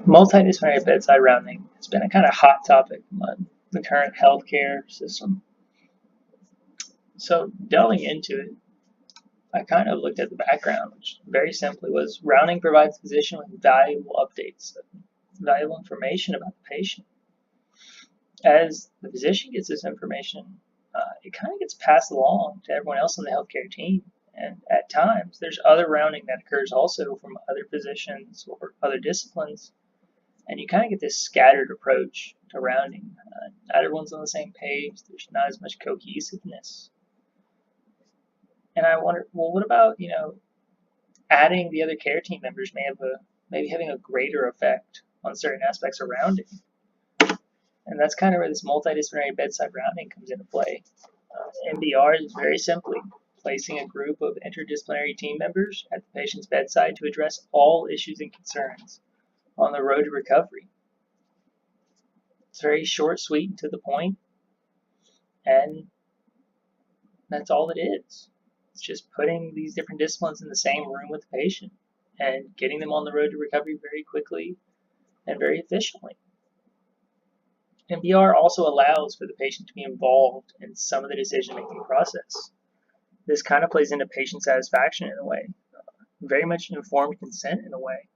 Multidisciplinary bedside rounding has been a kind of hot topic among the current healthcare system. So delving into it, I kind of looked at the background, which very simply was rounding provides the physician with valuable updates, valuable information about the patient. As the physician gets this information, it kind of gets passed along to everyone else on the healthcare team. And at times, there's other rounding that occurs also from other physicians or other disciplines. And you kind of get this scattered approach to rounding. Not everyone's on the same page. There's not as much cohesiveness. And I wonder, well, what about, adding the other care team members maybe having a greater effect on certain aspects of rounding? And that's kind of where this multidisciplinary bedside rounding comes into play. MBR is very simply placing a group of interdisciplinary team members at the patient's bedside to address all issues and concerns on the road to recovery. It's very short, sweet, and to the point, and that's all it is. It's just putting these different disciplines in the same room with the patient and getting them on the road to recovery very quickly and very efficiently. MBR also allows for the patient to be involved in some of the decision-making process. This kind of plays into patient satisfaction in a way, very much informed consent in a way.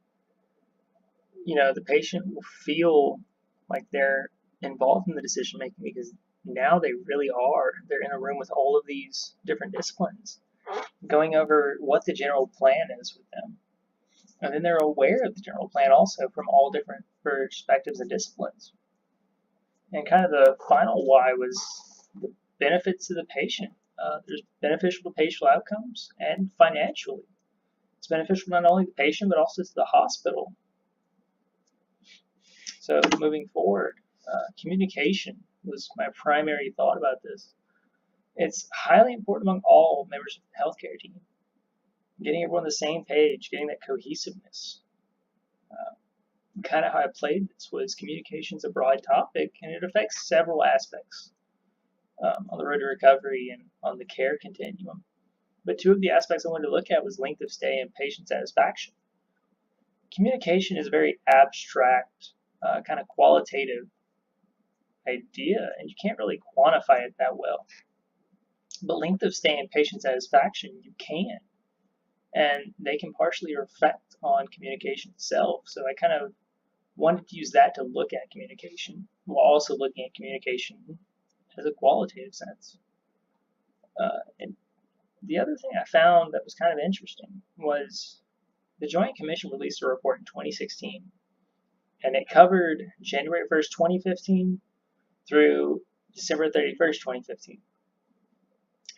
The patient will feel like they're involved in the decision-making because now they really are. They're in a room with all of these different disciplines, going over what the general plan is with them. And then they're aware of the general plan also from all different perspectives and disciplines. And kind of the final why was the benefits to the patient. There's beneficial to patient outcomes and financially. It's beneficial not only to the patient but also to the hospital. So moving forward, communication was my primary thought about this. It's highly important among all members of the healthcare team. Getting everyone on the same page, getting that cohesiveness. Kind of how I played this was communication is a broad topic, and it affects several aspects on the road to recovery and on the care continuum. But two of the aspects I wanted to look at was length of stay and patient satisfaction. Communication is a very abstract, kind of qualitative idea, and you can't really quantify it that well. But length of stay and patient satisfaction, you can. And they can partially reflect on communication itself. So I kind of wanted to use that to look at communication while also looking at communication as a qualitative sense. And the other thing I found that was kind of interesting was the Joint Commission released a report in 2016, and it covered January 1st, 2015 through December 31st, 2015.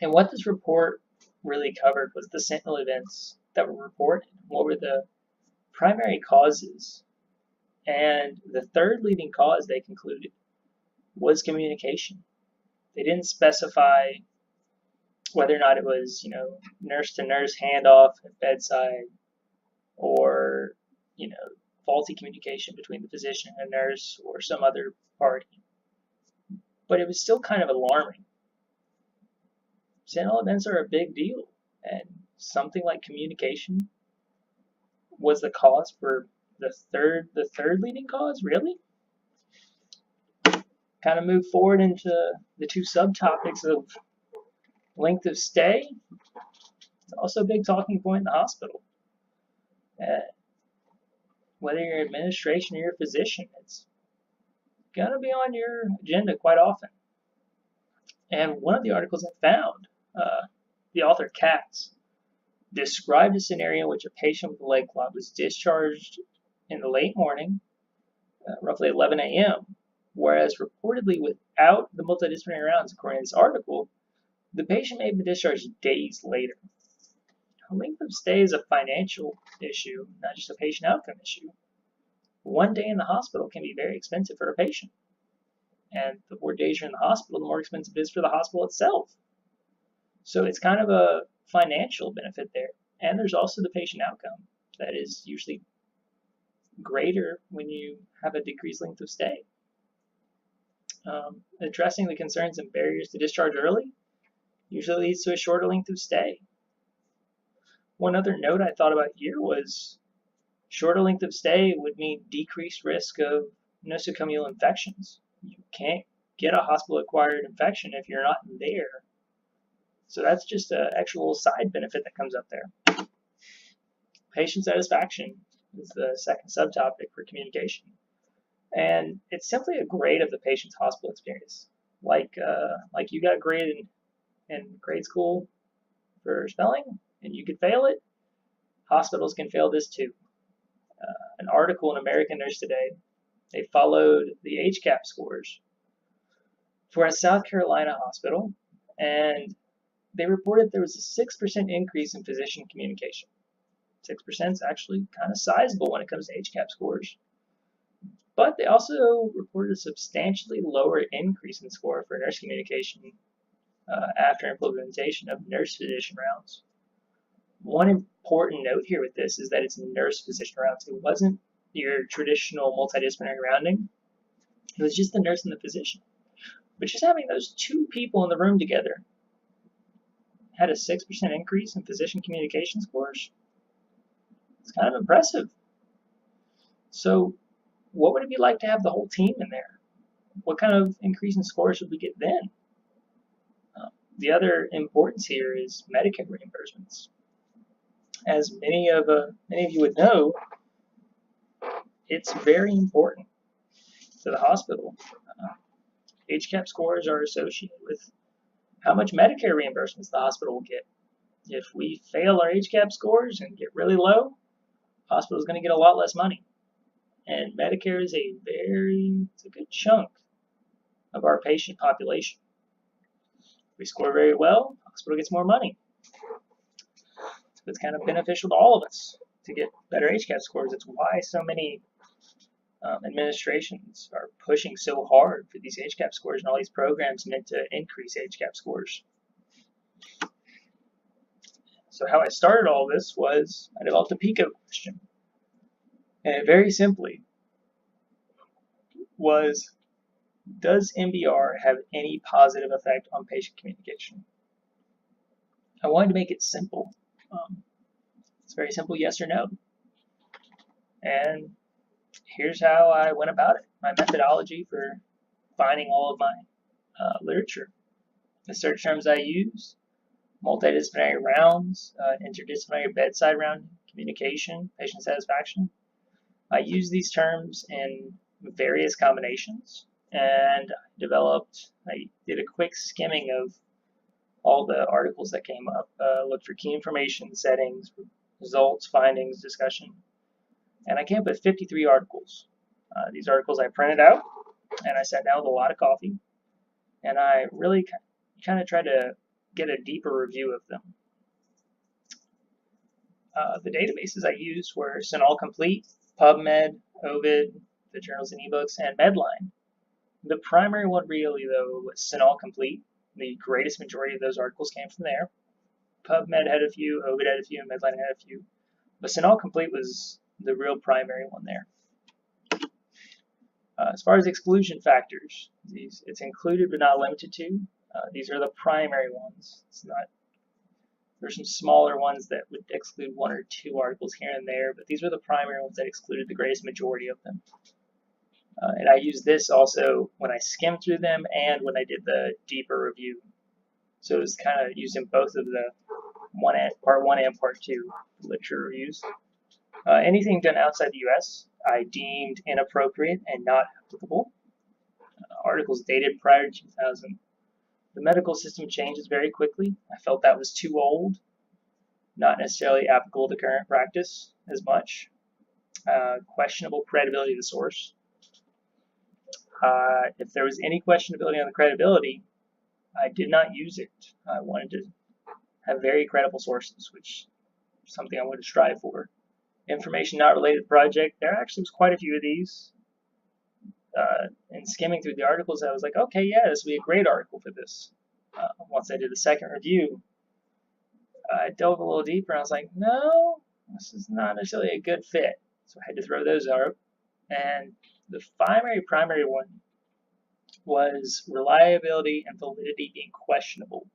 And what this report really covered was the sentinel events that were reported. What were the primary causes? And the third leading cause they concluded was communication. They didn't specify whether or not it was, nurse to nurse handoff at bedside or, faulty communication between the physician and a nurse or some other party. But it was still kind of alarming. Sentinel events are a big deal, and something like communication was the cause for the third leading cause, really? Kind of move forward into the two subtopics of length of stay. It's also a big talking point in the hospital. Whether you're administration or your physician, it's going to be on your agenda quite often. And one of the articles I found, the author Katz, described a scenario in which a patient with a leg clot was discharged in the late morning, roughly 11 a.m., whereas reportedly without the multidisciplinary rounds, according to this article, the patient may have been discharged days later. Length of stay is a financial issue, not just a patient outcome issue. One day in the hospital can be very expensive for a patient. And the more days you're in the hospital, the more expensive it is for the hospital itself. So it's kind of a financial benefit there. And there's also the patient outcome that is usually greater when you have a decreased length of stay. Addressing the concerns and barriers to discharge early usually leads to a shorter length of stay. One other note I thought about here was Shorter length of stay would mean decreased risk of nosocomial infections. You can't get a hospital-acquired infection if you're not there. So that's just an extra little side benefit that comes up there. Patient satisfaction is the second subtopic for communication. And it's simply a grade of the patient's hospital experience. Like you got graded in grade school for spelling, and you could fail it, hospitals can fail this too. An article in American Nurse Today, they followed the HCAP scores for a South Carolina hospital, and they reported there was a 6% increase in physician communication. 6% is actually kind of sizable when it comes to HCAP scores. But they also reported a substantially lower increase in score for nurse communication after implementation of nurse-physician rounds. One important note here with this is that it's nurse-physician rounds. It wasn't your traditional multidisciplinary rounding. It was just the nurse and the physician. But just having those two people in the room together had a 6% increase in physician communication scores. It's kind of impressive. So what would it be like to have the whole team in there? What kind of increase in scores would we get then? The other importance here is Medicare reimbursements. As many of you would know, it's very important to the hospital. HCAP scores are associated with how much Medicare reimbursements the hospital will get. If we fail our HCAP scores and get really low, the hospital is going to get a lot less money. And Medicare is it's a good chunk of our patient population. If we score very well, the hospital gets more money. So it's kind of beneficial to all of us to get better HCAP scores. It's why so many administrations are pushing so hard for these HCAP scores and all these programs meant to increase HCAP scores. So how I started all this was I developed a PICO question. And it very simply was, does MBR have any positive effect on patient communication? I wanted to make it simple. It's very simple, yes or no. And here's how I went about it. My methodology for finding all of my literature. The search terms I use: multidisciplinary rounds, interdisciplinary bedside rounding, communication, patient satisfaction. I use these terms in various combinations, and I did a quick skimming of all the articles that came up, looked for key information, settings, results, findings, discussion, and I came up with 53 articles. These articles I printed out, and I sat down with a lot of coffee, and I really kind of tried to get a deeper review of them. The databases I used were CINAHL Complete, PubMed, Ovid, the journals and ebooks, and Medline. The primary one really, though, was CINAHL Complete. The greatest majority of those articles came from there. PubMed had a few, Ovid had a few, and Medline had a few. But CINAHL Complete was the real primary one there. As far as exclusion factors, it's included but not limited to. These are the primary ones. There's some smaller ones that would exclude one or two articles here and there, but these were the primary ones that excluded the greatest majority of them. And I used this also when I skimmed through them and when I did the deeper review. So it was kind of used in both of the part 1 and part 2 literature reviews. Anything done outside the U.S. I deemed inappropriate and not applicable. Articles dated prior to 2000. The medical system changes very quickly. I felt that was too old, not necessarily applicable to current practice as much. Questionable credibility of the source. If there was any questionability on the credibility, I did not use it. I wanted to have very credible sources, which is something I wanted to strive for. Information not related to the project. There actually was quite a few of these. And skimming through the articles, I was like, okay, yeah, this would be a great article for this. Once I did the second review, I dove a little deeper, and I was like, no, this is not necessarily a good fit. So I had to throw those out. And the primary one was reliability and validity being questionable.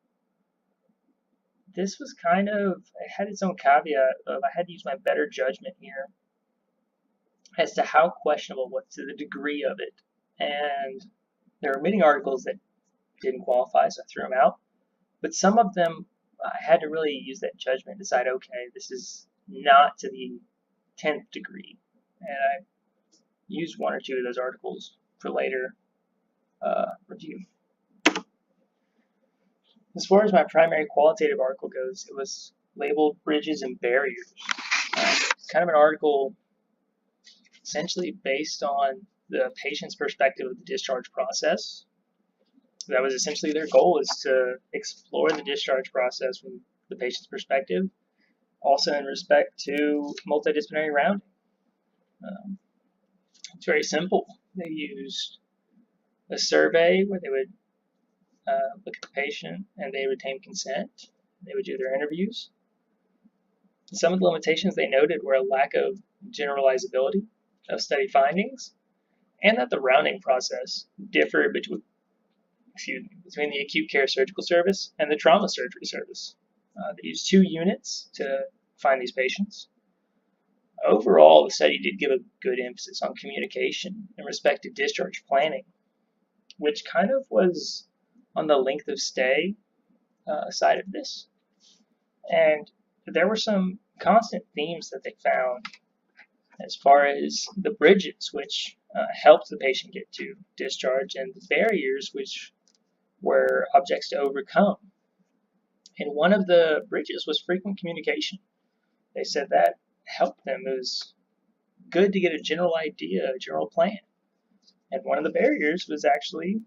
This was it had its own caveat of I had to use my better judgment here. as to how questionable, what to the degree of it. And there are many articles that didn't qualify, so I threw them out. But some of them, I had to really use that judgment, decide, okay, this is not to the 10th degree. And I used one or two of those articles for later review. As far as my primary qualitative article goes, it was labeled Bridges and Barriers. Kind of an article essentially based on the patient's perspective of the discharge process. That was essentially their goal, is to explore the discharge process from the patient's perspective, also in respect to multidisciplinary rounding. It's very simple. They used a survey where they would look at the patient and they would obtain consent. They would do their interviews. Some of the limitations they noted were a lack of generalizability of study findings, and that the rounding process differed between the acute care surgical service and the trauma surgery service. They used 2 units to find these patients. Overall, the study did give a good emphasis on communication in respect to discharge planning, which kind of was on the length of stay side of this. And there were some constant themes that they found as far as the bridges, which helped the patient get to discharge, and the barriers, which were objects to overcome. And one of the bridges was frequent communication. They said that helped them. It was good to get a general idea, a general plan. And one of the barriers was actually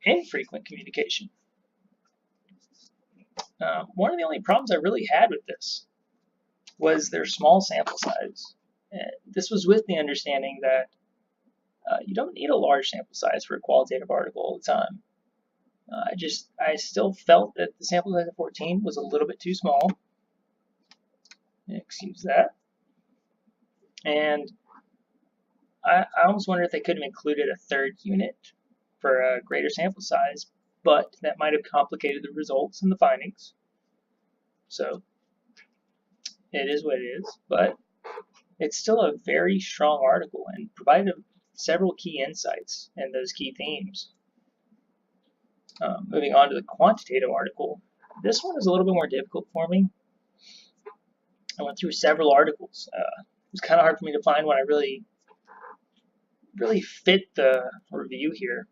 infrequent communication. One of the only problems I really had with this was their small sample size. And this was with the understanding that you don't need a large sample size for a qualitative article all the time. I still felt that the sample size of 14 was a little bit too small. Excuse that. And I almost wonder if they could have included a 3rd unit for a greater sample size, but that might have complicated the results and the findings. So it is what it is, but it's still a very strong article and provided several key insights and those key themes. Moving on to the quantitative article, this one is a little bit more difficult for me. I went through several articles. It was kind of hard for me to find one I really fit the review here.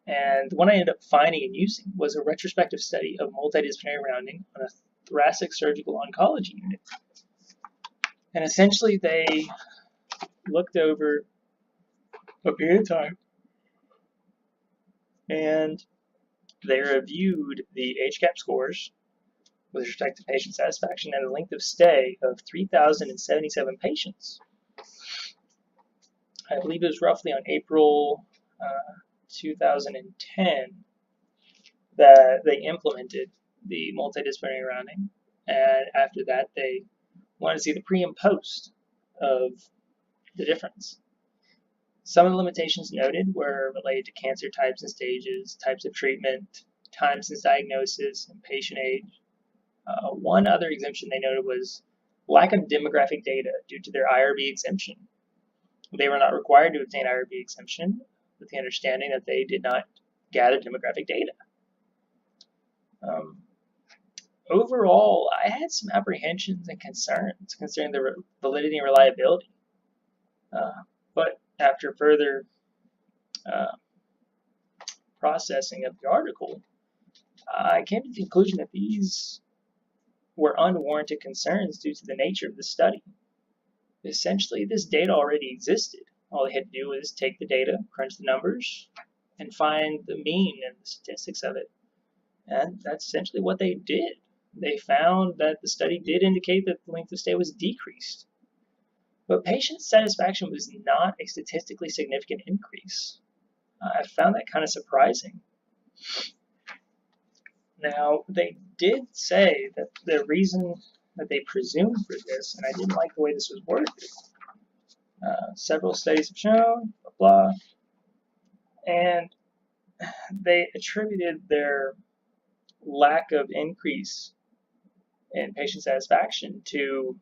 And the one I ended up finding and using was a retrospective study of multidisciplinary rounding on a thoracic surgical oncology unit. And essentially they looked over a period of time and they reviewed the HCAP scores with respect to patient satisfaction and a length of stay of 3,077 patients. I believe it was roughly on April 2010 that they implemented the multidisciplinary rounding, and after that they wanted to see the pre and post of the difference. Some of the limitations noted were related to cancer types and stages, types of treatment, time since diagnosis, and patient age. One other exemption they noted was lack of demographic data due to their IRB exemption. They were not required to obtain IRB exemption, with the understanding that they did not gather demographic data. Overall, I had some apprehensions and concerns concerning the validity and reliability. But after further processing of the article, I came to the conclusion that these were unwarranted concerns due to the nature of the study. Essentially, this data already existed. All they had to do was take the data, crunch the numbers, and find the mean and the statistics of it. And that's essentially what they did. They found that the study did indicate that the length of stay was decreased. But patient satisfaction was not a statistically significant increase. I found that kind of surprising. Now, they did say that the reason that they presumed for this, and I didn't like the way this was worded, several studies have shown, blah, blah, and they attributed their lack of increase in patient satisfaction to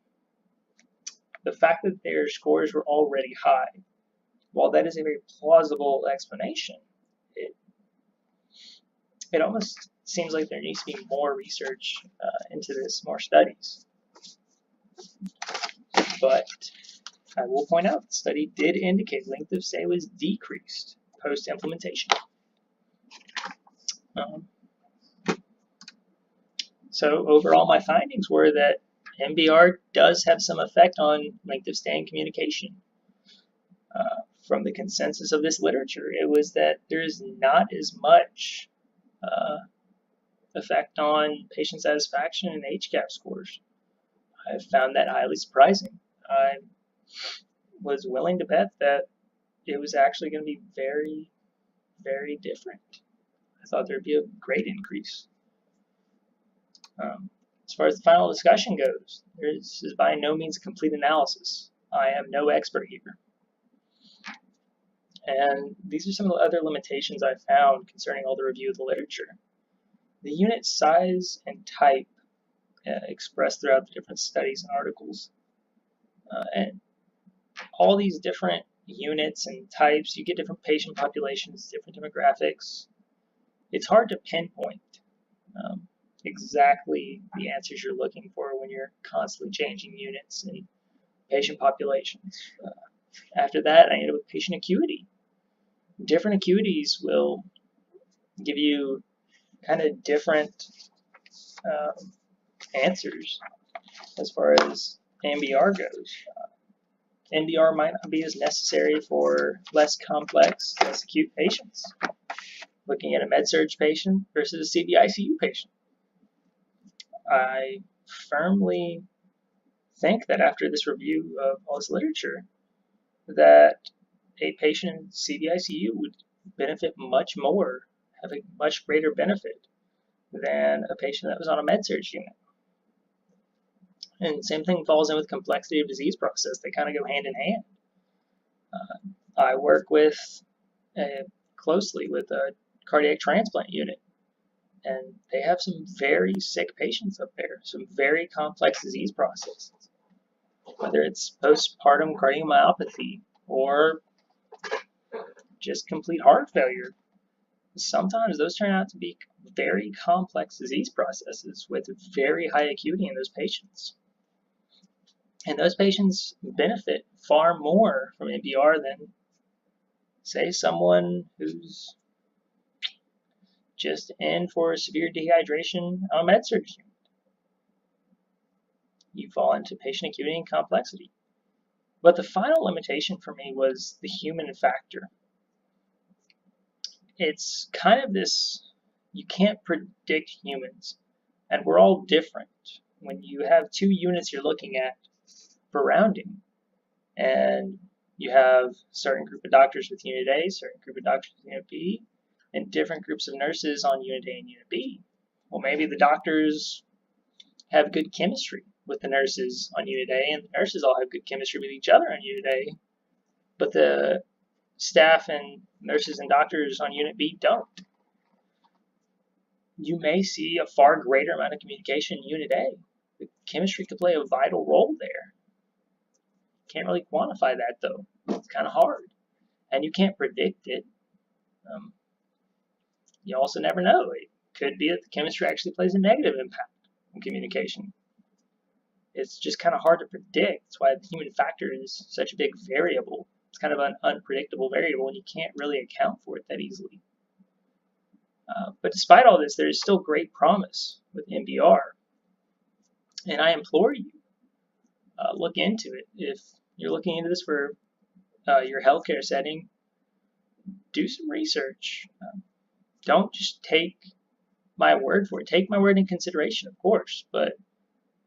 the fact that their scores were already high, while that is a very plausible explanation, it almost seems like there needs to be more research into this, more studies. But I will point out the study did indicate length of stay was decreased post-implementation. So overall, my findings were that MBR does have some effect on length of stay and communication. From the consensus of this literature, it was that there is not as much effect on patient satisfaction and HCAHPS scores. I found that highly surprising. I was willing to bet that it was actually going to be very, very different. I thought there would be a great increase. As far as the final discussion goes, this is by no means a complete analysis. I am no expert here. And these are some of the other limitations I found concerning all the review of the literature. The unit size and type expressed throughout the different studies and articles. And all these different units and types, you get different patient populations, different demographics. It's hard to pinpoint exactly the answers you're looking for when you're constantly changing units and patient populations. After that, I ended up with patient acuity. Different acuities will give you kind of different answers as far as MBR goes. MBR might not be as necessary for less complex, less acute patients. Looking at a med-surg patient versus a CVICU patient. I firmly think that after this review of all this literature, that a patient in CVICU would benefit much more, have a much greater benefit than a patient that was on a med-surg unit. And same thing falls in with complexity of disease process. They kind of go hand in hand. I work with closely with a cardiac transplant unit, and they have some very sick patients up there, some very complex disease processes. Whether it's postpartum cardiomyopathy or just complete heart failure, sometimes those turn out to be very complex disease processes with very high acuity in those patients. And those patients benefit far more from MBR than, say, someone who's just in for severe dehydration on a med-surg unit. You fall into patient acuity and complexity. But the final limitation for me was the human factor. It's kind of this, you can't predict humans, and we're all different. When you have two units you're looking at for rounding, and you have a certain group of doctors with Unit A, certain group of doctors with Unit B, and different groups of nurses on Unit A and Unit B. Well, maybe the doctors have good chemistry with the nurses on Unit A, and the nurses all have good chemistry with each other on Unit A, but the staff and nurses and doctors on Unit B don't. You may see a far greater amount of communication in Unit A. The chemistry could play a vital role there. Can't really quantify that, though. It's kind of hard, and you can't predict it. You also never know. It could be that the chemistry actually plays a negative impact on communication. It's just kind of hard to predict. That's why the human factor is such a big variable. It's kind of an unpredictable variable, and you can't really account for it that easily. But despite all this, there is still great promise with MBR. And I implore you, look into it. If you're looking into this for your healthcare setting, do some research. Don't just take my word for it. Take my word in consideration, of course, but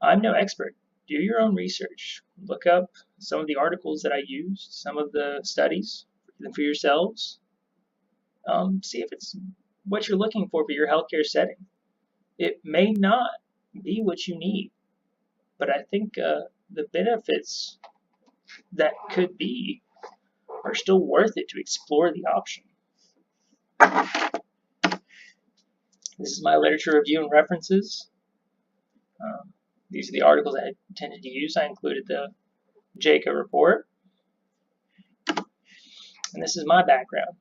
I'm no expert. Do your own research. Look up some of the articles that I used, some of the studies, read them for yourselves. See if it's what you're looking for your healthcare setting. It may not be what you need, but I think the benefits that could be are still worth it to explore the option. This is my literature review and references. These are the articles I intended to use. I included the JACA report. And this is my background.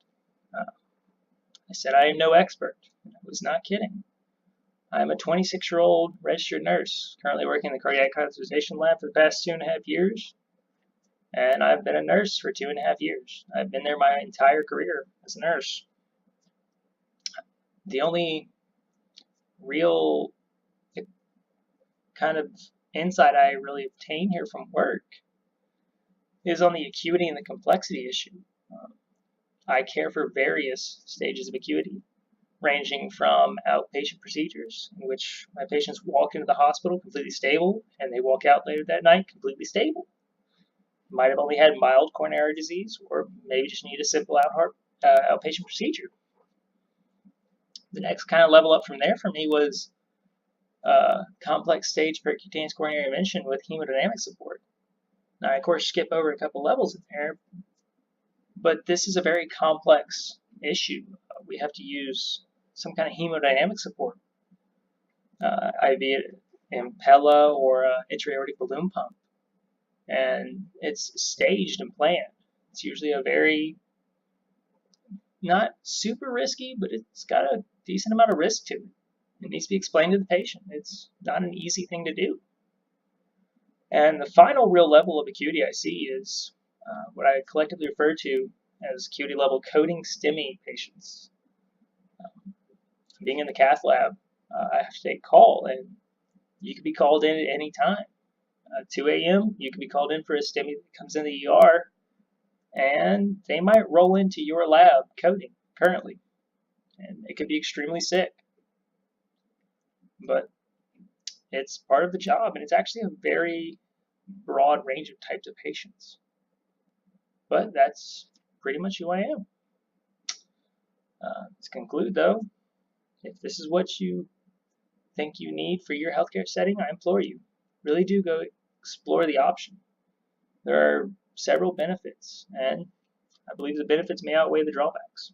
I said I am no expert. I was not kidding. I'm a 26-year-old registered nurse, currently working in the cardiac catheterization lab for the past 2.5 years. And I've been a nurse for 2.5 years. I've been there my entire career as a nurse. The only real kind of insight I really obtain here from work is on the acuity and the complexity issue. I care for various stages of acuity, ranging from outpatient procedures, in which my patients walk into the hospital completely stable, and they walk out later that night completely stable. Might have only had mild coronary disease, or maybe just need a simple outpatient procedure. The next kind of level up from there for me was complex stage percutaneous coronary intervention with hemodynamic support. Now, I, of course, skip over a couple levels in there, but this is a very complex issue. We have to use some kind of hemodynamic support, IV Impella or intra-aortic balloon pump, and it's staged and planned. It's usually a very, not super risky, but it's got a decent amount of risk to it. It needs to be explained to the patient. It's not an easy thing to do. And the final real level of acuity I see is what I collectively refer to as acuity level coding STEMI patients. Being in the cath lab, I have to take call, and you can be called in at any time. 2 a.m., you can be called in for a STEMI that comes in the ER, and they might roll into your lab coding currently, and it could be extremely sick. But it's part of the job, and it's actually a very broad range of types of patients. But that's pretty much who I am. To conclude, though, if this is what you think you need for your healthcare setting, I implore you, really do go explore the option. There are several benefits, and I believe the benefits may outweigh the drawbacks.